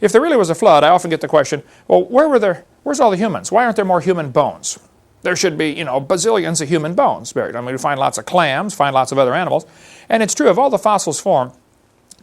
If there really was a flood, I often get the question, well, where's all the humans? Why aren't there more human bones? There should be, bazillions of human bones buried. I mean, we find lots of clams, find lots of other animals. And it's true, of all the fossils formed,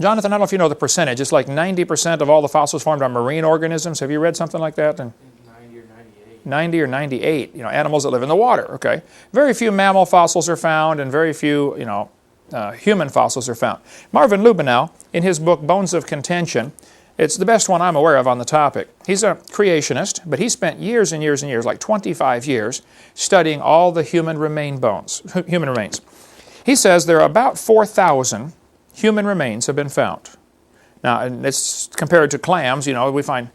Jonathan, I don't know if you know the percentage. It's like 90% of all the fossils formed are marine organisms. Have you read something like that? 90 or 98. 90 or 98, animals that live in the water, okay? Very few mammal fossils are found, and very few, human fossils are found. Marvin Lubenow, in his book Bones of Contention, it's the best one I'm aware of on the topic. He's a creationist, but he spent years and years and years, like 25 years, studying all the human remains. He says there are about 4,000 human remains have been found. Now, and it's compared to clams, we find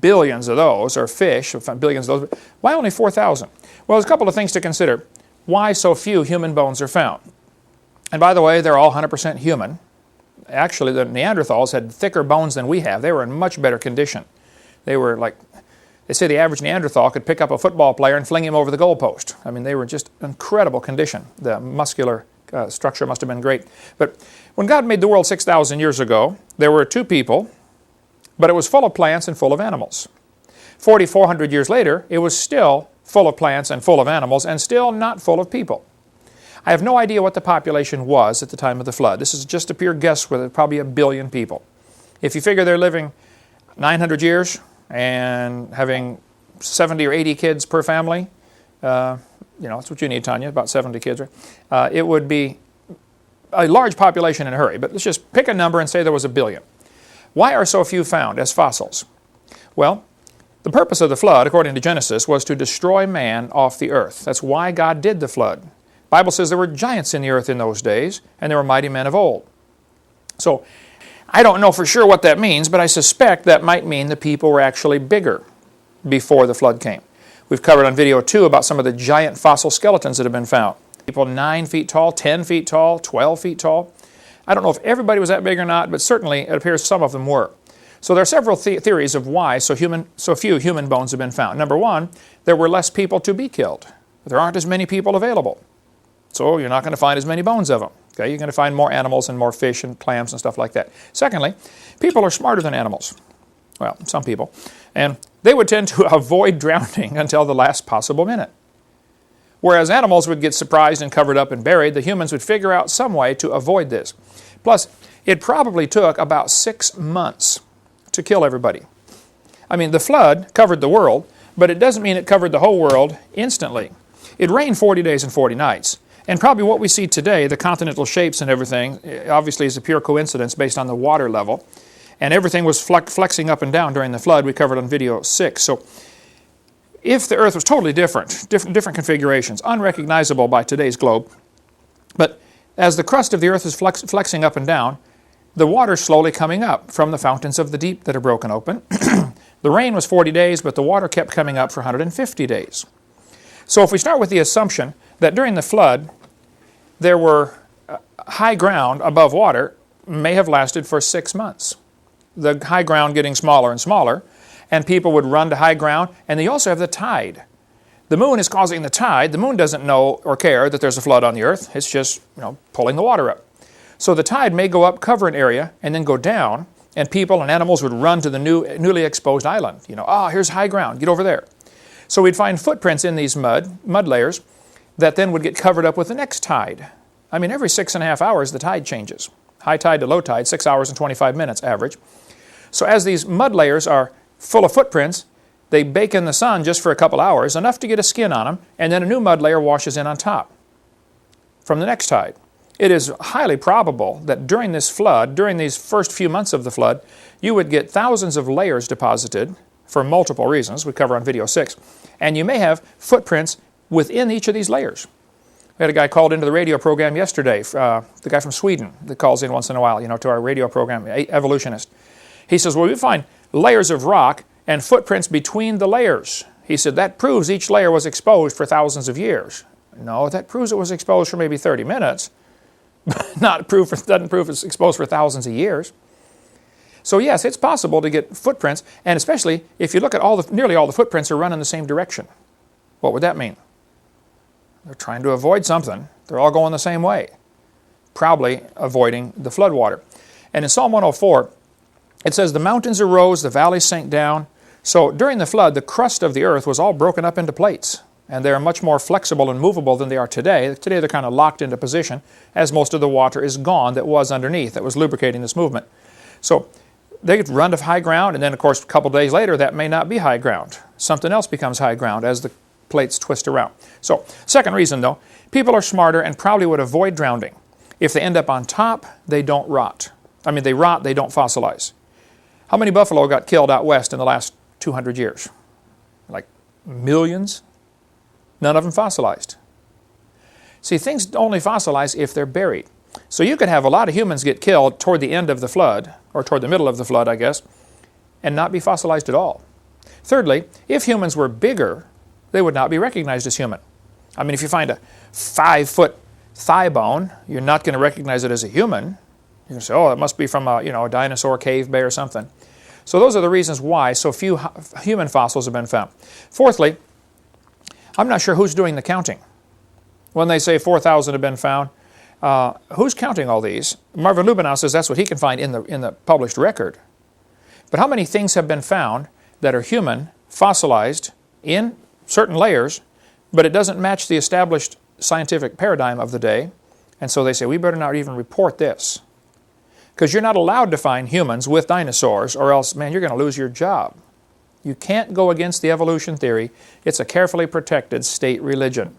billions of those, or fish, we find billions of those. Why only 4,000? Well, there's a couple of things to consider. Why so few human bones are found? And by the way, they're all 100% human. Actually, the Neanderthals had thicker bones than we have. They were in much better condition. They were like, they say the average Neanderthal could pick up a football player and fling him over the goalpost. I mean, they were just incredible condition. The muscular structure must have been great. But when God made the world 6,000 years ago, there were two people, but it was full of plants and full of animals. 4,400 years later, it was still full of plants and full of animals and still not full of people. I have no idea what the population was at the time of the flood. This is just a pure guess with probably 1 billion people. If you figure they're living 900 years and having 70 or 80 kids per family, that's what you need, Tanya, about 70 kids, right? It would be a large population in a hurry. But let's just pick a number and say there was 1 billion. Why are so few found as fossils? Well, the purpose of the flood, according to Genesis, was to destroy man off the earth. That's why God did the flood. The Bible says there were giants in the earth in those days, and there were mighty men of old. So, I don't know for sure what that means, but I suspect that might mean the people were actually bigger before the flood came. We've covered on video 2 about some of the giant fossil skeletons that have been found. People 9 feet tall, 10 feet tall, 12 feet tall. I don't know if everybody was that big or not, but certainly it appears some of them were. So there are several theories of why so few human bones have been found. Number one, there were less people to be killed. There aren't as many people available. So you're not going to find as many bones of them. Okay? You're going to find more animals and more fish and clams and stuff like that. Secondly, people are smarter than animals. Well, some people. And they would tend to avoid drowning until the last possible minute. Whereas animals would get surprised and covered up and buried, the humans would figure out some way to avoid this. Plus, it probably took about 6 months to kill everybody. I mean, the flood covered the world, but it doesn't mean it covered the whole world instantly. It rained 40 days and 40 nights. And probably what we see today, the continental shapes and everything, obviously is a pure coincidence based on the water level. And everything was flexing up and down during the flood we covered on video 6. So if the earth was totally different configurations, unrecognizable by today's globe, but as the crust of the earth is flexing up and down, the water's slowly coming up from the fountains of the deep that are broken open. The rain was 40 days, but the water kept coming up for 150 days. So if we start with the assumption that during the flood, there were high ground above water, may have lasted for 6 months. The high ground getting smaller and smaller, and people would run to high ground, and they also have the tide. The moon is causing the tide. The moon doesn't know or care that there's a flood on the earth. It's just, pulling the water up. So the tide may go up, cover an area, and then go down, and people and animals would run to the newly exposed island. Here's high ground, get over there. So we'd find footprints in these mud layers that then would get covered up with the next tide. I mean, every 6.5 hours the tide changes. High tide to low tide, 6 hours and 25 minutes average. So as these mud layers are full of footprints, they bake in the sun just for a couple hours, enough to get a skin on them, and then a new mud layer washes in on top from the next tide. It is highly probable that during this flood, during these first few months of the flood, you would get thousands of layers deposited for multiple reasons we cover on video 6, and you may have footprints within each of these layers. We had a guy called into the radio program yesterday, the guy from Sweden that calls in once in a while, to our radio program, evolutionist. He says, well, we find layers of rock and footprints between the layers. He said, that proves each layer was exposed for thousands of years. No, that proves it was exposed for maybe 30 minutes, but doesn't prove it's exposed for thousands of years. So yes, it's possible to get footprints, and especially if you look at nearly all the footprints are run in the same direction. What would that mean? They're trying to avoid something. They're all going the same way, probably avoiding the flood water. And in Psalm 104, It says the mountains arose, the valleys sank down. So during the flood, the crust of the earth was all broken up into plates. And they're much more flexible and movable than they are today. Today they're kind of locked into position as most of the water is gone that was underneath, that was lubricating this movement. So they could run to high ground, and then of course a couple days later that may not be high ground. Something else becomes high ground as the plates twist around. So second reason though, people are smarter and probably would avoid drowning. If they end up on top, they don't rot. I mean, they rot, they don't fossilize. How many buffalo got killed out west in the last 200 years? Like millions? None of them fossilized. See, things only fossilize if they're buried. So you could have a lot of humans get killed toward the end of the flood, or toward the middle of the flood, I guess, and not be fossilized at all. Thirdly, if humans were bigger, they would not be recognized as human. I mean, if you find a 5-foot thigh bone, you're not going to recognize it as a human. You're going to say, oh, it must be from a, a dinosaur cave bay or something. So those are the reasons why so few human fossils have been found. Fourthly, I'm not sure who's doing the counting. When they say 4,000 have been found, who's counting all these? Marvin Lubenow says that's what he can find in the published record. But how many things have been found that are human, fossilized, in certain layers, but it doesn't match the established scientific paradigm of the day, and so they say, we better not even report this. Because you're not allowed to find humans with dinosaurs, or else, man, you're going to lose your job. You can't go against the evolution theory. It's a carefully protected state religion.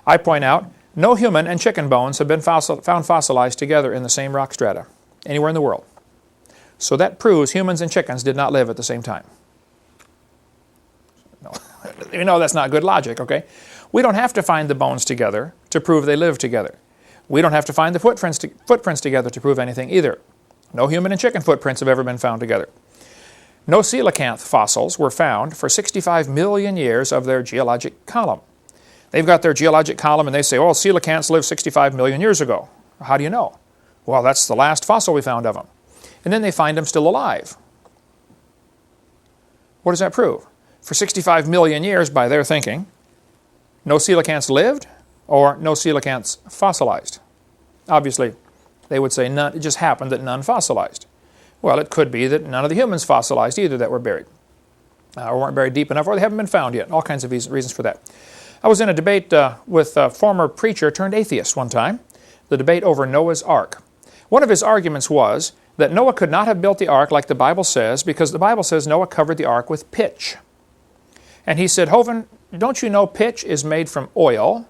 I point out, no human and chicken bones have been found fossilized together in the same rock strata, anywhere in the world. So that proves humans and chickens did not live at the same time. No. You know that's not good logic, okay? We don't have to find the bones together to prove they live together. We don't have to find the footprints together to prove anything either. No human and chicken footprints have ever been found together. No coelacanth fossils were found for 65 million years of their geologic column. They've got their geologic column and they say, oh, coelacanths lived 65 million years ago. How do you know? Well, that's the last fossil we found of them. And then they find them still alive. What does that prove? For 65 million years, by their thinking, no coelacanths lived or no coelacanths fossilized. Obviously, they would say none, it just happened that none fossilized. Well, it could be that none of the humans fossilized either that were buried, or weren't buried deep enough, or they haven't been found yet. All kinds of reasons for that. I was in a debate with a former preacher turned atheist one time, the debate over Noah's Ark. One of his arguments was that Noah could not have built the ark like the Bible says because the Bible says Noah covered the ark with pitch. And he said, Hovind, don't you know pitch is made from oil,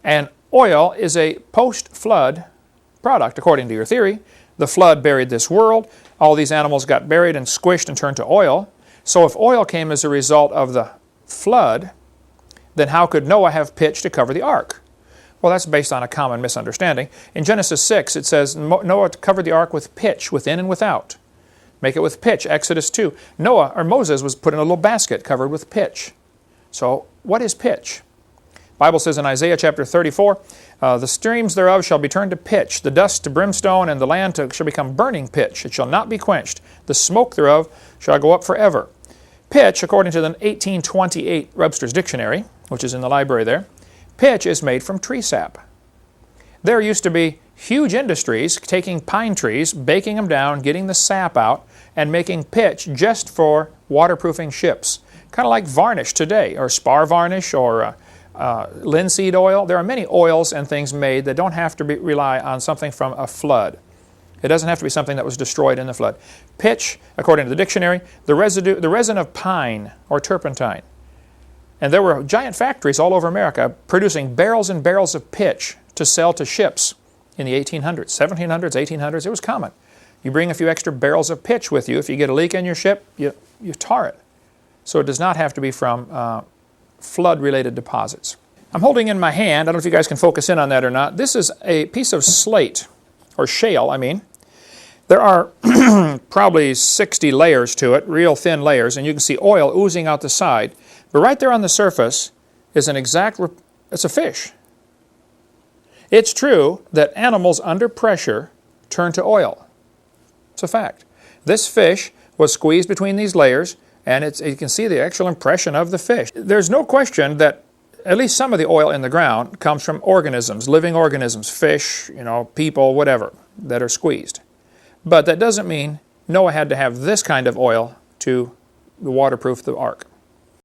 and oil is a post-flood product, according to your theory. The flood buried this world. All these animals got buried and squished and turned to oil. So if oil came as a result of the flood, then how could Noah have pitch to cover the ark? Well, that's based on a common misunderstanding. In Genesis 6, it says Noah covered the ark with pitch, within and without. Make it with pitch. Exodus 2. Moses was put in a little basket covered with pitch. So what is pitch? The Bible says in Isaiah chapter 34, the streams thereof shall be turned to pitch, the dust to brimstone, and the land shall become burning pitch. It shall not be quenched. The smoke thereof shall go up forever. Pitch, according to the 1828 Webster's Dictionary, which is in the library there, pitch is made from tree sap. There used to be huge industries taking pine trees, baking them down, getting the sap out, and making pitch just for waterproofing ships. Kind of like varnish today, or spar varnish, or linseed oil. There are many oils and things made that don't have to rely on something from a flood. It doesn't have to be something that was destroyed in the flood. Pitch, according to the dictionary, the resin of pine or turpentine. And there were giant factories all over America producing barrels and barrels of pitch to sell to ships in the 1800s, 1700s, 1800s. It was common. You bring a few extra barrels of pitch with you. If you get a leak in your ship, you tar it. So it does not have to be from flood-related deposits. I'm holding in my hand, I don't know if you guys can focus in on that or not, this is a piece of slate, or shale, I mean. There are probably 60 layers to it, real thin layers, and you can see oil oozing out the side. But right there on the surface is it's a fish. It's true that animals under pressure turn to oil. It's a fact. This fish was squeezed between these layers, and you can see the actual impression of the fish. There's no question that at least some of the oil in the ground comes from organisms, living organisms, fish, people, whatever, that are squeezed. But that doesn't mean Noah had to have this kind of oil to waterproof the ark.